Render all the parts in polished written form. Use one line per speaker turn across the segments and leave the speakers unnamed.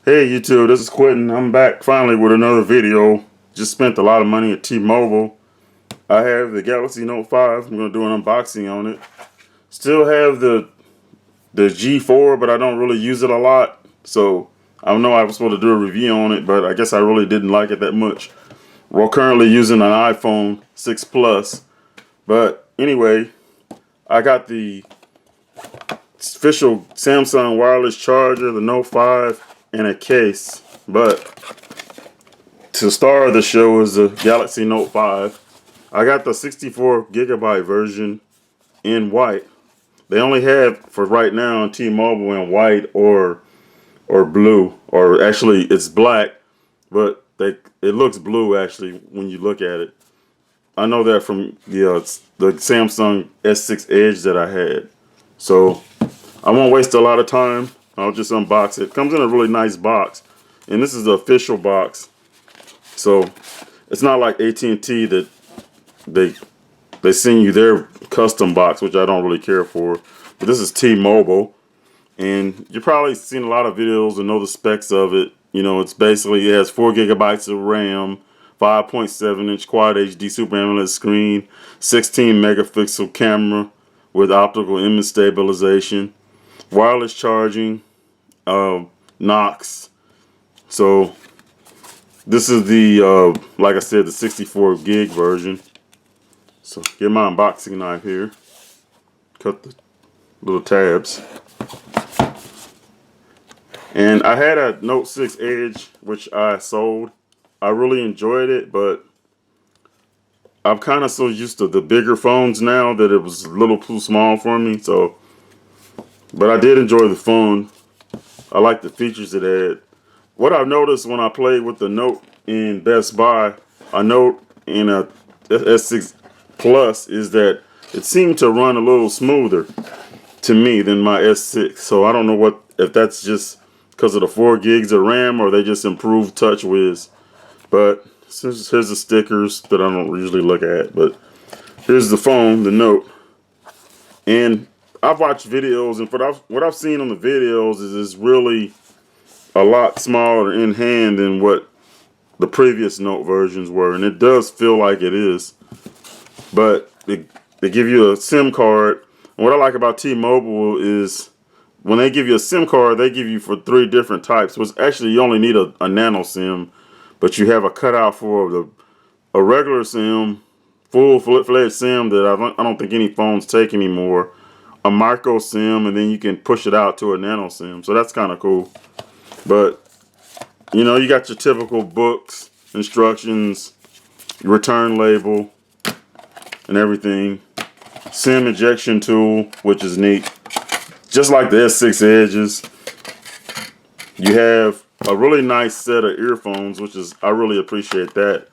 Hey YouTube, this is Quentin. I'm back finally with another video. Just spent a lot of money at T-Mobile. I have the Galaxy Note 5. I'm going to do an unboxing on it. Still have the G4, but I don't really use it a lot. So I know I was supposed to do a review on it, but I guess I really didn't like it that much. We're currently using an iPhone 6 Plus. But anyway, I got the official Samsung wireless charger, the Note 5, and a case. But to star of the show is the Galaxy Note 5. I got the 64 gigabyte version in white. They only have for right now on T-Mobile in white or blue, or actually it's black, but it looks blue actually when you look at it. I know that from the Samsung S6 Edge that I had. So I won't waste a lot of time. I'll just unbox it. Comes in a really nice box, and this is the official box. So it's not like AT&T that they send you their custom box, which I don't really care for. But this is T-Mobile, and you've probably seen a lot of videos and know the specs of it. You know, it has 4 gigabytes of RAM, 5.7-inch Quad HD Super AMOLED screen, 16 megapixel camera with optical image stabilization, wireless charging, Knox. So this is the like I said, the 64 gig version. So get my unboxing knife here. Cut the little tabs. And I had a Note 6 Edge, which I sold. I really enjoyed it, but I'm kind of so used to the bigger phones now that it was a little too small for me. So, but I did enjoy the phone. I like the features it had. What I've noticed when I played with the Note in Best Buy, a Note in a S6 Plus, is that it seemed to run a little smoother to me than my S6. So I don't know if that's just because of the 4 gigs of RAM or they just improved TouchWiz. But here's the stickers that I don't usually look at. But here's the phone, the Note. And I've watched videos, and what I've seen on the videos is it's really a lot smaller in hand than what the previous Note versions were, and it does feel like it is. But they give you a SIM card. And what I like about T-Mobile is when they give you a SIM card, they give you for 3 different types. Which actually you only need a nano SIM, but you have a cutout for a regular SIM, full-fledged SIM that I don't think any phones take anymore, a micro SIM, and then you can push it out to a nano SIM. So that's kind of cool. But you know, you got your typical books, instructions, return label, and everything. SIM ejection tool, which is neat. Just like the S6 Edges. You have a really nice set of earphones, which is, I really appreciate that.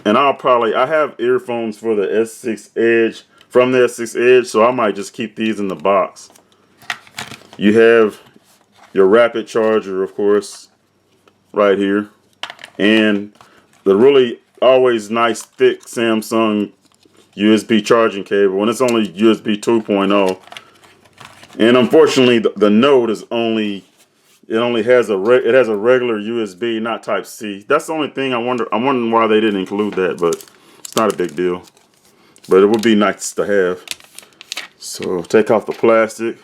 And I have earphones for the S6 Edge, from the S6 Edge, so I might just keep these in the box. You have your rapid charger, of course, right here, and the really always nice thick Samsung USB charging cable, and it's only USB 2.0. And unfortunately, the Note is only has a regular USB, not Type C. That's the only thing I'm wondering why they didn't include that, but it's not a big deal. But it would be nice to have. So take off the plastic.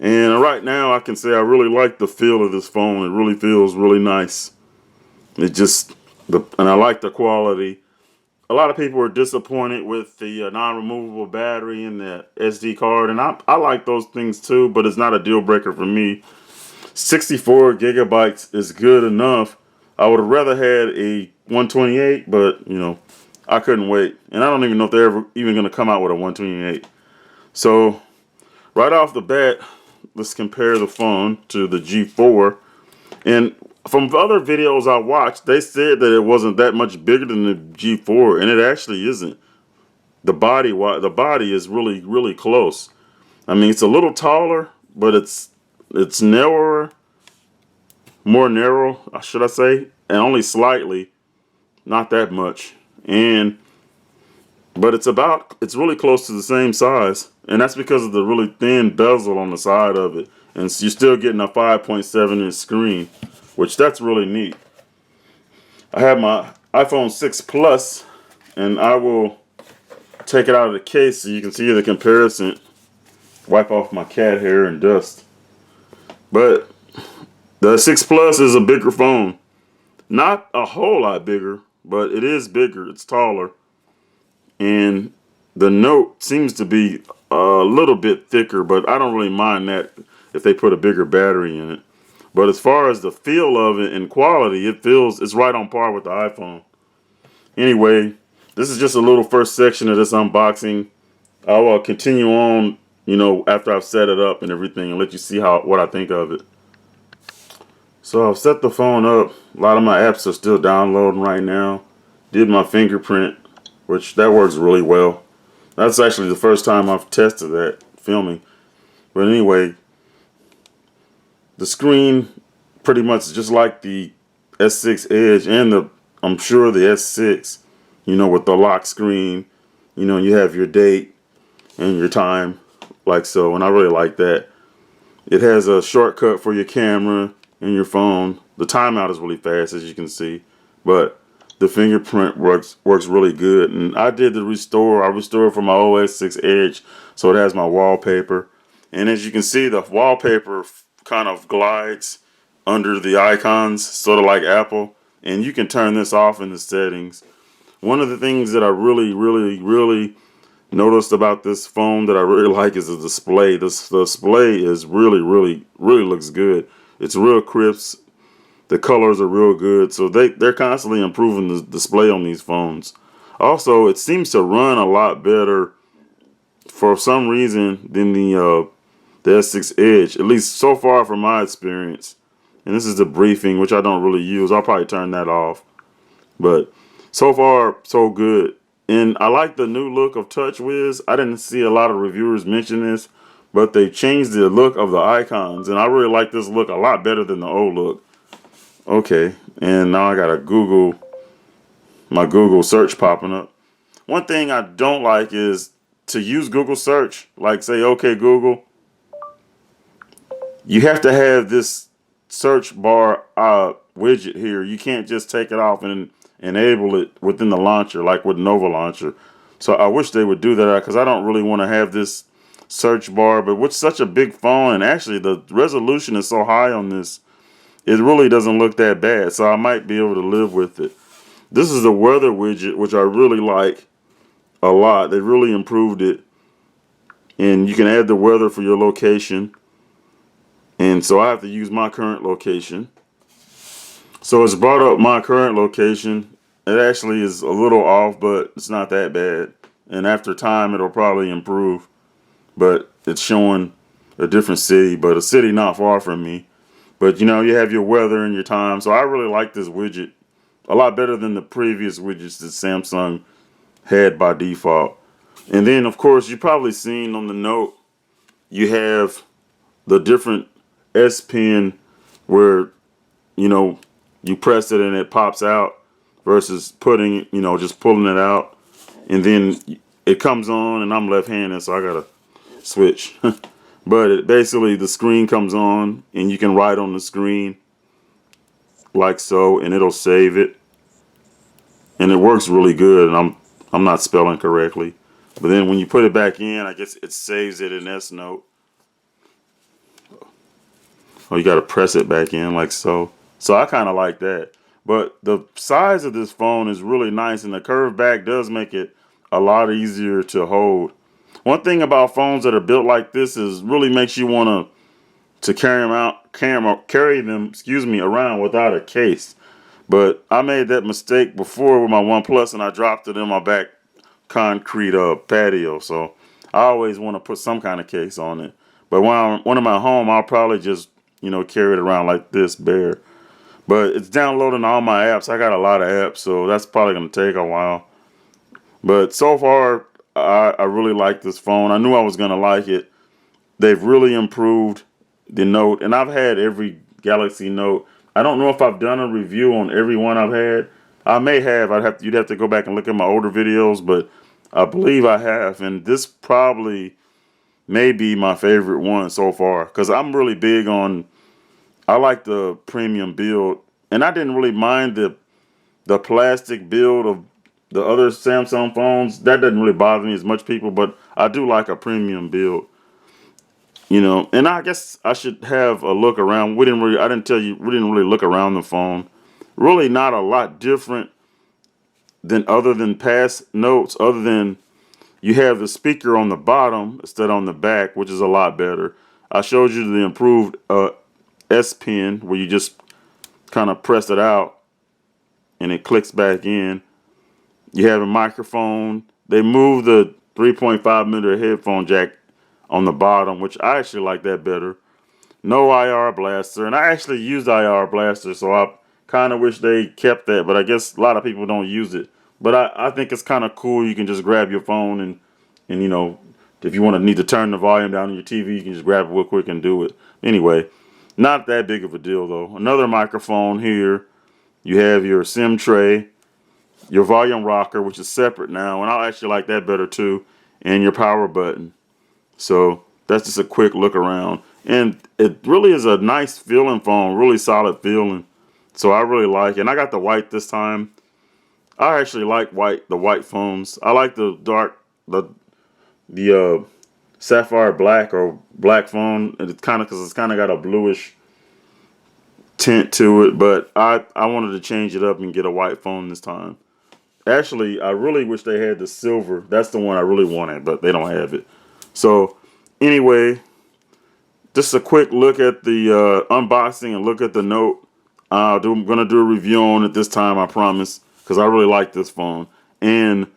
And right now I can say I really like the feel of this phone. It really feels really nice. And I like the quality. A lot of people are disappointed with the non-removable battery and the SD card, and I like those things too, but it's not a deal breaker for me. 64 gigabytes is good enough. I would have rather had a 128, but you know, I couldn't wait. And I don't even know if they're ever even going to come out with a 128. So right off the bat, let's compare the phone to the G4. And from other videos I watched, they said that it wasn't that much bigger than the G4, and it actually isn't. The body is really, really close. I mean, it's a little taller, but it's narrower, more narrow, should I say, and only slightly, not that much. But it's really close to the same size. and that's because of the really thin bezel on the side of it. And so you're still getting a 5.7-inch screen, which that's really neat. I have my iPhone 6 Plus, and I will take it out of the case so you can see the comparison. Wipe off my cat hair and dust. But the 6 Plus is a bigger phone. Not a whole lot bigger, but it is bigger. It's taller. And the Note seems to be a little bit thicker, but I don't really mind that if they put a bigger battery in it. But as far as the feel of it and quality, it's right on par with the iPhone. Anyway, this is just a little first section of this unboxing. I'll continue on, after I've set it up and everything, and let you see what I think of it. So I've set the phone up. A lot of my apps are still downloading right now. Did my fingerprint, which that works really well. That's actually the first time I've tested that filming. But anyway, the screen pretty much just like the S6 Edge and I'm sure the S6, with the lock screen. You have your date and your time like so, and I really like that. It has a shortcut for your camera and your phone. The timeout is really fast, as you can see, but the fingerprint works really good. And I did the restore. I restored for my OS6 Edge, so it has my wallpaper. And as you can see, the wallpaper kind of glides under the icons, sort of like Apple. And you can turn this off in the settings. One of the things that I really, really, really noticed about this phone that I really like is the display. The display is really, really, really looks good. It's real crisp. The colors are real good. So they're constantly improving the display on these phones. Also, it seems to run a lot better for some reason than the S6 Edge, at least so far from my experience. And this is the briefing, which I don't really use. I'll probably turn that off. But so far, so good. And I like the new look of TouchWiz. I didn't see a lot of reviewers mention this, but they changed the look of the icons. And I really like this look a lot better than the old look. Okay, and now I got my Google search popping up. One thing I don't like is to use Google search, like say, okay, Google, you have to have this search bar widget here. You can't just take it off and enable it within the launcher, like with Nova Launcher. So I wish they would do that, because I don't really want to have this search bar. But with such a big phone, and actually the resolution is so high on this, it really doesn't look that bad. So I might be able to live with it. This is the weather widget, which I really like a lot. They really improved it. And you can add the weather for your location. And so I have to use my current location. So it's brought up my current location. It actually is a little off, but it's not that bad. And after time, it'll probably improve. But it's showing a different city, but a city not far from me. But you have your weather and your time. So I really like this widget a lot better than the previous widgets that Samsung had by default. And then, of course, you've probably seen on the Note, you have the different S Pen where, you press it and it pops out, versus putting, just pulling it out. And then it comes on, and I'm left-handed, so I got to switch. But basically, the screen comes on, and you can write on the screen like so, and it'll save it. And it works really good, and I'm not spelling correctly. But then when you put it back in, I guess it saves it in S Note. Oh, you got to press it back in like so. So I kind of like that. But the size of this phone is really nice, and the curved back does make it a lot easier to hold. One thing about phones that are built like this is really makes you want to carry them around without a case. But I made that mistake before with my OnePlus, and I dropped it in my back concrete patio. So I always want to put some kind of case on it. But when I'm at home, I'll probably just carry it around like this bare. But it's downloading all my apps. I got a lot of apps, so that's probably going to take a while. But so far, I really like this phone. I knew I was going to like it. They've really improved the Note, and I've had every Galaxy Note. I don't know if I've done a review on every one I've had. I may have. You'd have to go back and look at my older videos, but I believe I have. And this probably may be my favorite one so far, because I'm really big on, I like the premium build, and I didn't really mind the plastic build of the other Samsung phones. That doesn't really bother me as much, people, but I do like a premium build. You know, and I guess I should have a look around. I didn't tell you, we didn't really look around the phone. Really not a lot different other than past notes, other than you have the speaker on the bottom instead on the back, which is a lot better. I showed you the improved S Pen, where you just kind of press it out and it clicks back in. You have a microphone. They moved the 3.5mm headphone jack on the bottom, which I actually like that better. No IR blaster, and I actually used IR blaster, so I kind of wish they kept that, but I guess a lot of people don't use it. But I think it's kind of cool. You can just grab your phone and you know, if you want to need to turn the volume down on your TV, you can just grab it real quick and do it. Anyway, not that big of a deal though. Another microphone here. You have your SIM tray, your volume rocker, which is separate now, and I actually like that better too, and your power button. So that's just a quick look around. And it really is a nice feeling phone, really solid feeling. So I really like it. And I got the white this time. I actually like the white phones. I like the dark, the sapphire black or black phone. And it's kind of, because it's kind of got a bluish tint to it. But I wanted to change it up and get a white phone this time. Actually, I really wish they had the silver. That's the one I really wanted, but they don't have it. So anyway, just a quick look at the unboxing and look at the note. I'm going to do a review on it this time, I promise, because I really like this phone. And,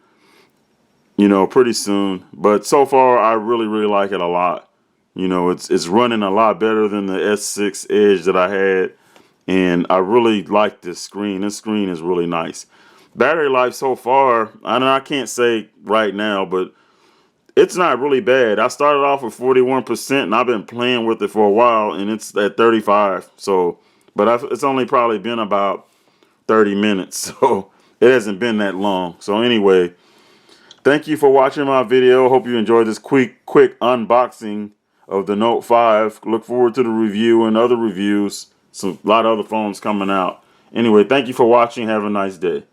you know, pretty soon. But so far, I really, really like it a lot. You know, it's running a lot better than the S6 Edge that I had. And I really like this screen. This screen is really nice. Battery life so far, I can't say right now, but it's not really bad. I started off with 41%, and I've been playing with it for a while, and it's at 35. So, but it's only probably been about 30 minutes, so it hasn't been that long. So anyway, thank you for watching my video. Hope you enjoyed this quick unboxing of the Note 5. Look forward to the review and other reviews. A lot of other phones coming out. Anyway, thank you for watching. Have a nice day.